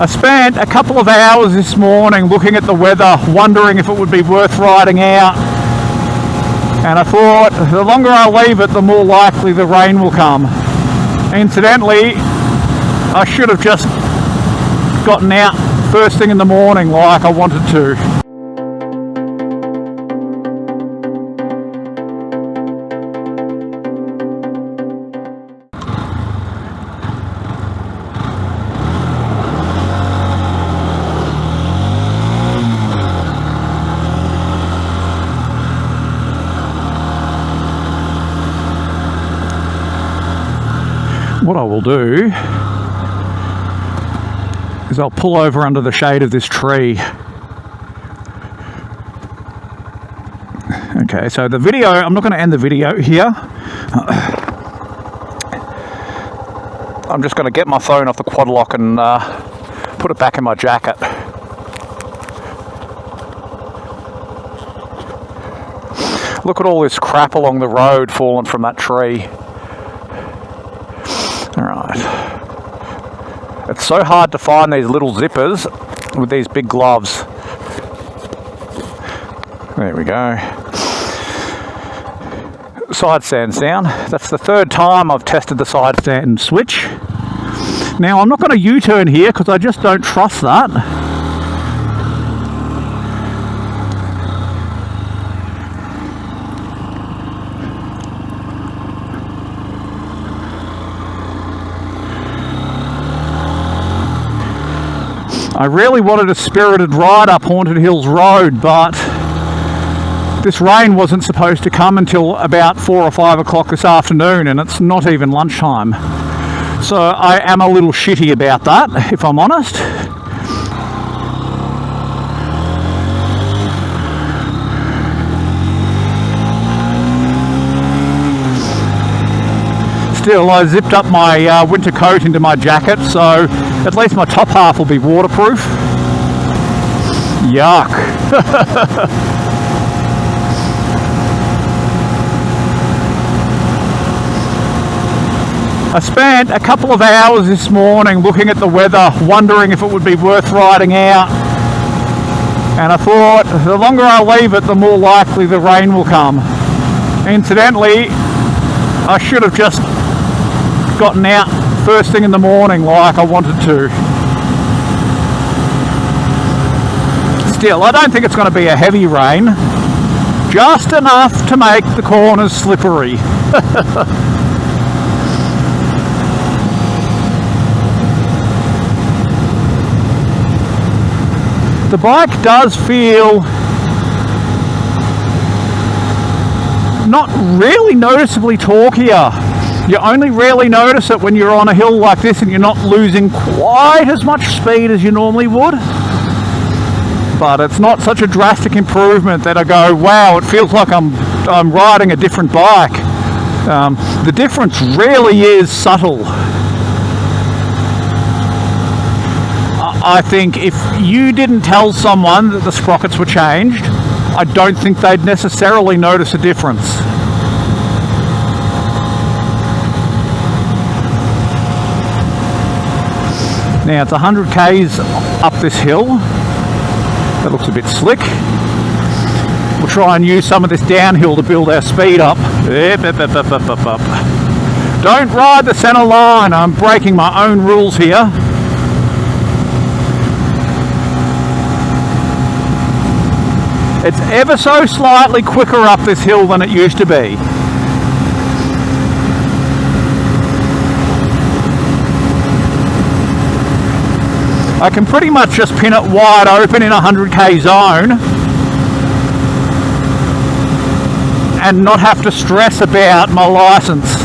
I spent a couple of hours this morning looking at the weather, wondering if it would be worth riding out. And I thought, the longer I leave it, the more likely the rain will come. Incidentally, I should have just gotten out first thing in the morning like I wanted to. What I will do is I'll pull over under the shade of this tree. Okay, so the video, I'm not going to end the video here. I'm just going to get my phone off the quad lock and put it back in my jacket. Look at all this crap along the road falling from that tree. Alright. It's so hard to find these little zippers with these big gloves. There we go. Side stands down. That's the third time I've tested the side stand switch. Now I'm not going to U-turn here because I just don't trust that. I really wanted a spirited ride up Haunted Hills Road, but this rain wasn't supposed to come until about 4 or 5 o'clock this afternoon, and it's not even lunchtime. So I am a little shitty about that, if I'm honest. Still, I zipped up my winter coat into my jacket, so at least my top half will be waterproof. Yuck. I spent a couple of hours this morning looking at the weather, wondering if it would be worth riding out. And I thought, the longer I leave it, the more likely the rain will come. Incidentally, I should have just gotten out first thing in the morning like I wanted to. Still, I don't think it's going to be a heavy rain. Just enough to make the corners slippery. The bike does feel not really noticeably torqueier. You only really notice it when you're on a hill like this and you're not losing quite as much speed as you normally would. But it's not such a drastic improvement that I go, wow, it feels like I'm riding a different bike. The difference really is subtle. I think if you didn't tell someone that the sprockets were changed, I don't think they'd necessarily notice a difference. Now it's 100 k's up this hill. That looks a bit slick. We'll try and use some of this downhill to build our speed up. Don't ride the centre line. I'm breaking my own rules here. It's ever so slightly quicker up this hill than it used to be. I can pretty much just pin it wide open in a 100k zone and not have to stress about my license,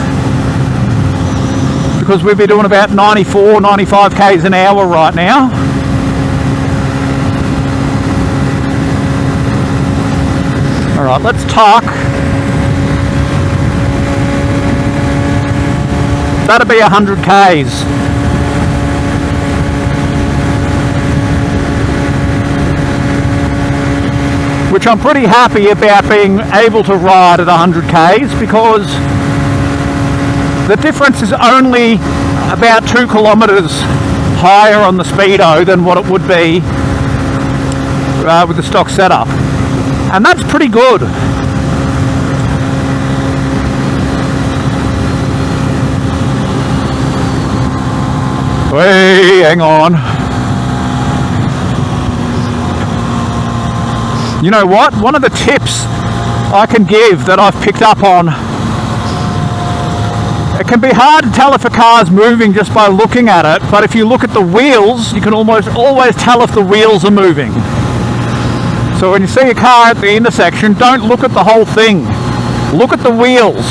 because we'll be doing about 94, 95 k's an hour right now. Alright, let's tuck. That'll be 100 k's. Which I'm pretty happy about being able to ride at 100 k's, because the difference is only about 2 kilometres higher on the speedo than what it would be with the stock setup, and that's pretty good. Hey, hang on. You know what? One of the tips I can give that I've picked up on, it can be hard to tell if a car's moving just by looking at it, but if you look at the wheels, you can almost always tell if the wheels are moving. So when you see a car at the intersection, don't look at the whole thing. Look at the wheels.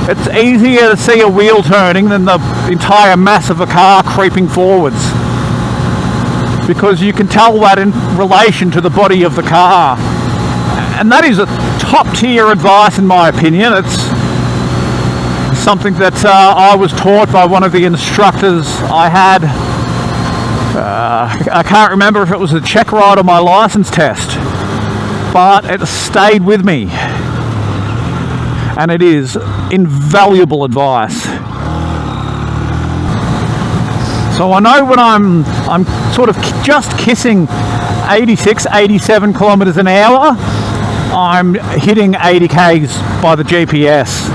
It's easier to see a wheel turning than the entire mass of a car creeping forwards, because you can tell that in relation to the body of the car. And that is a top tier advice in my opinion. It's something that I was taught by one of the instructors I had. I can't remember if it was a check ride or my license test, but it stayed with me, and it is invaluable advice. So I know when I'm sort of just kissing 86, 87 kilometers an hour, I'm hitting 80 k's by the GPS.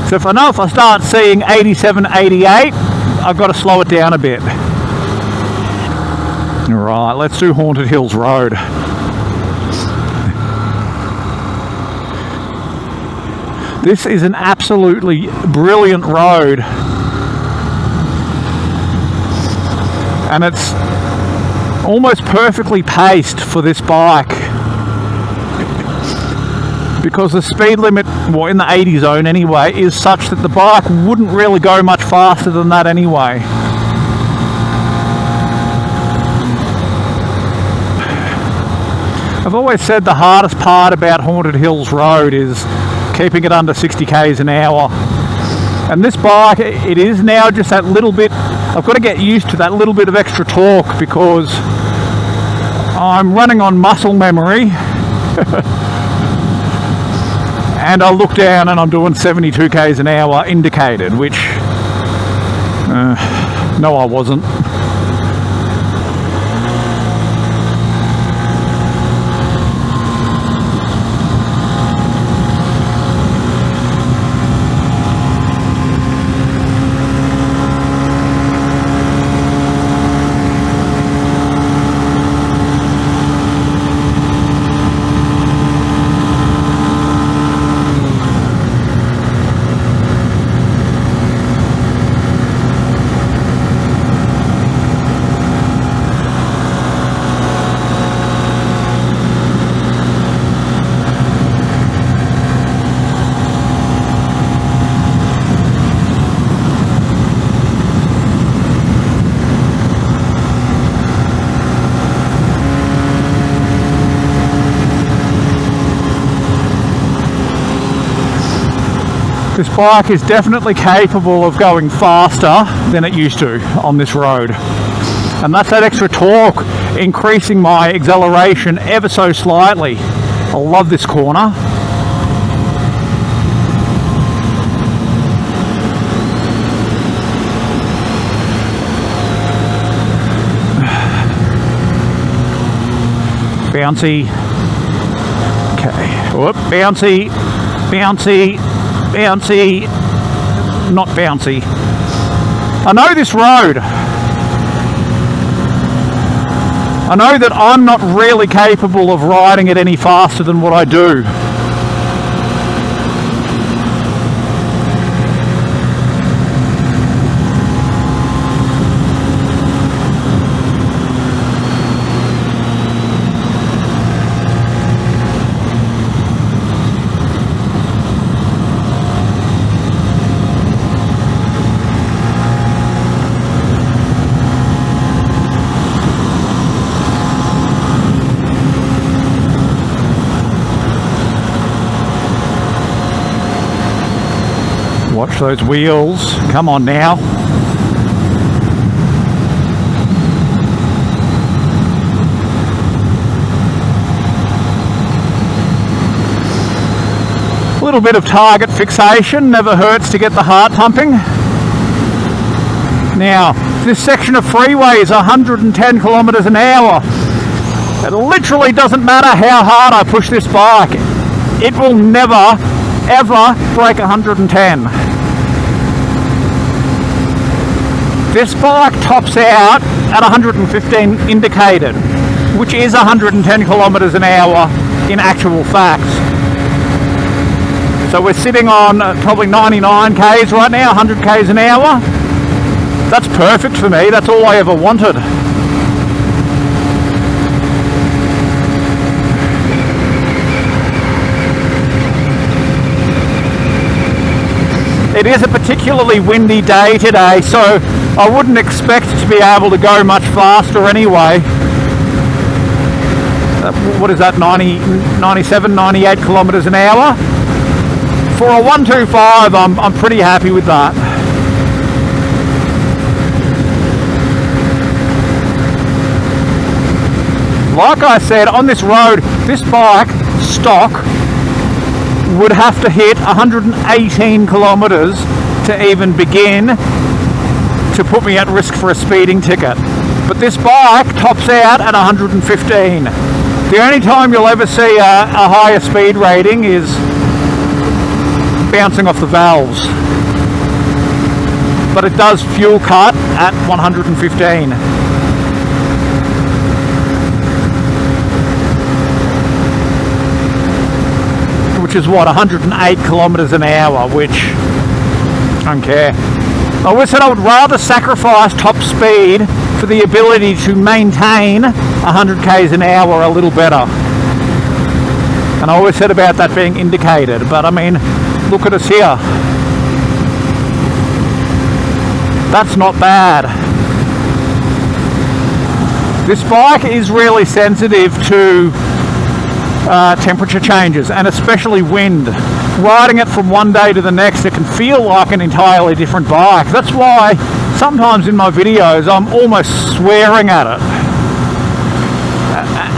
So if I start seeing 87, 88, I've got to slow it down a bit. Right, let's do Haunted Hills Road. This is an absolutely brilliant road, and it's almost perfectly paced for this bike, because the speed limit, well, in the 80 zone anyway, is such that the bike wouldn't really go much faster than that anyway. I've always said the hardest part about Haunted Hills Road is keeping it under 60 k's an hour. And this bike, it is now just that little bit, I've got to get used to that little bit of extra torque, because I'm running on muscle memory. And I look down and I'm doing 72 k's an hour indicated, which, no I wasn't. This bike is definitely capable of going faster than it used to on this road, and that's that extra torque increasing my acceleration ever so slightly. I love this corner. Bouncy. Okay. Whoop. Bouncy. Bouncy. Bouncy. Not bouncy. I know this road. I know that I'm not really capable of riding it any faster than what I do. Watch those wheels. Come on now. A little bit of target fixation never hurts to get the heart pumping. Now, this section of freeway is 110 kilometers an hour. It literally doesn't matter how hard I push this bike. It will never, ever break 110. This bike tops out at 115 indicated, which is 110 kilometers an hour in actual facts. So we're sitting on probably 99 k's right now, 100 k's an hour. That's perfect for me. That's all I ever wanted. It is a particularly windy day today, so I wouldn't expect to be able to go much faster anyway. What is that, 97, 98 kilometers an hour? For a 125, I'm pretty happy with that. Like I said, on this road, this bike, stock, would have to hit 118 kilometers to even begin to put me at risk for a speeding ticket. But this bike tops out at 115. The only time you'll ever see a higher speed rating is bouncing off the valves. But it does fuel cut at 115. Which is what, 108 kilometers an hour, which I don't care. I always said I would rather sacrifice top speed for the ability to maintain 100 k's an hour a little better. And I always said about that being indicated, but I mean, look at us here. That's not bad. This bike is really sensitive to temperature changes, and especially wind. Riding it from one day to the next, it can feel like an entirely different bike. That's why sometimes in my videos I'm almost swearing at it.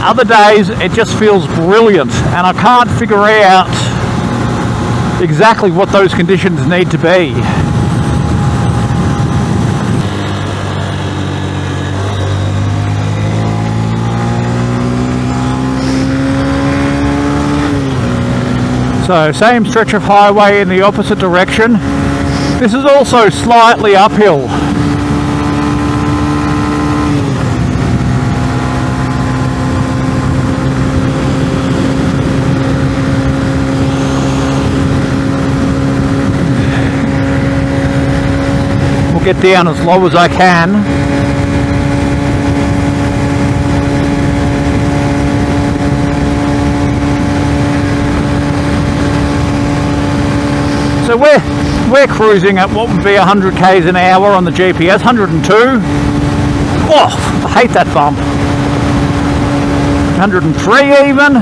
Other days it just feels brilliant, and I can't figure out exactly what those conditions need to be. So, same stretch of highway in the opposite direction. This is also slightly uphill. We'll get down as low as I can. So we're cruising at what would be 100 k's an hour on the GPS, 102. Oh, I hate that bump. 103 even.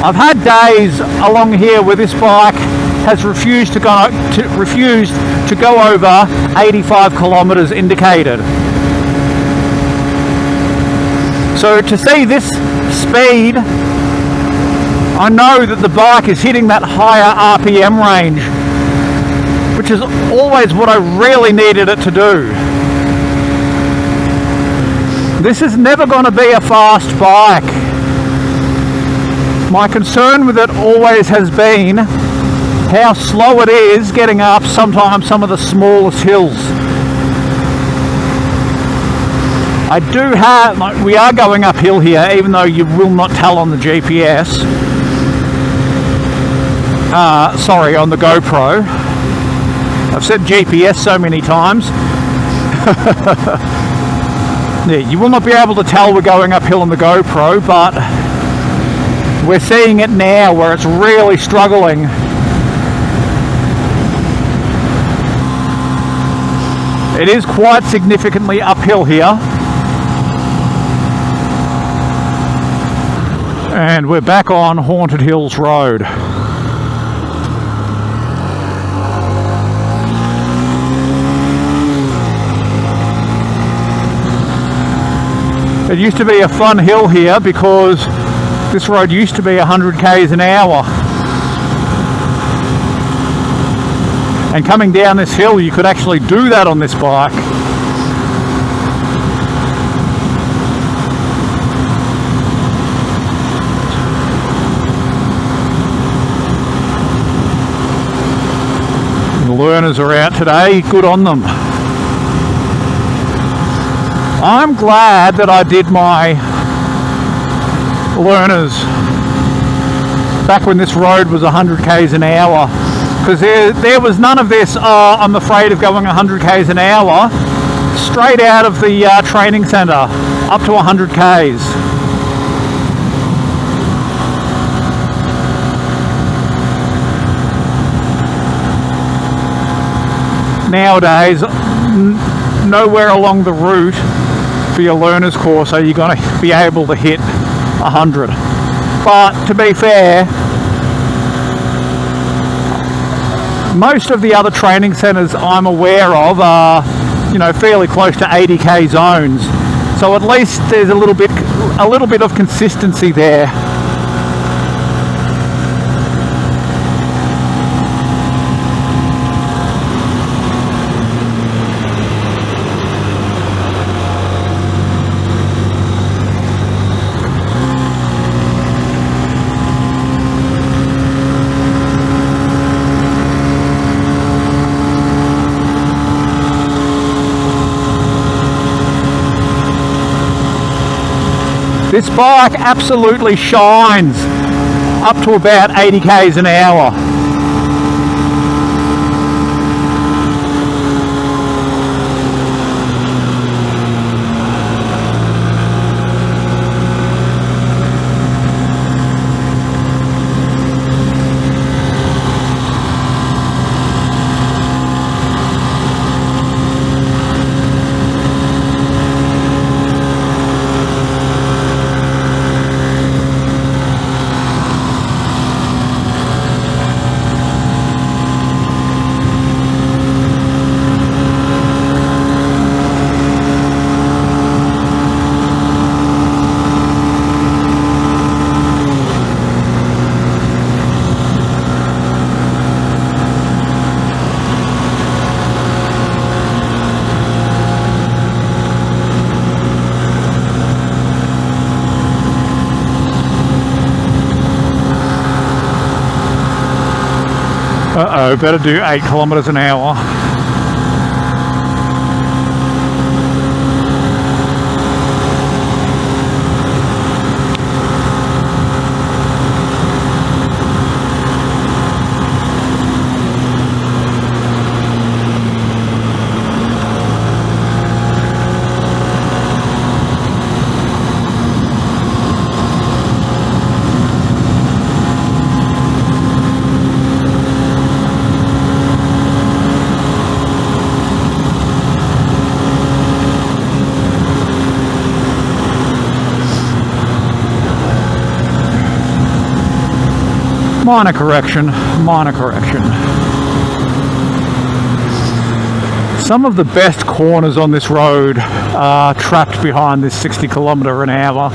I've had days along here where this bike has refused to go over 85 kilometers indicated. So to see this speed, I know that the bike is hitting that higher RPM range, which is always what I really needed it to do. This is never going to be a fast bike. My concern with it always has been how slow it is getting up sometimes some of the smallest hills. I do have, like, we are going uphill here, even though you will not tell on the GPS. Sorry, on the GoPro. I've said GPS so many times. Yeah, you will not be able to tell we're going uphill on the GoPro, but we're seeing it now where it's really struggling. It is quite significantly uphill here. And we're back on Haunted Hills Road. It used to be a fun hill here because this road used to be 100 k's an hour. And coming down this hill, you could actually do that on this bike. The learners are out today, good on them. I'm glad that I did my learners back when this road was 100 k's an hour, because there was none of this, I'm afraid of going 100 k's an hour, straight out of the training centre, up to 100 k's. Nowadays, nowhere along the route for your learner's course are you going to be able to hit 100. But to be fair, most of the other training centres I'm aware of are, you know, fairly close to 80k zones. So at least there's a little bit of consistency there. This bike absolutely shines up to about 80 k's an hour. Uh-oh, better do 8 kilometers an hour. Minor correction, minor correction. Some of the best corners on this road are trapped behind this 60 kilometre an hour.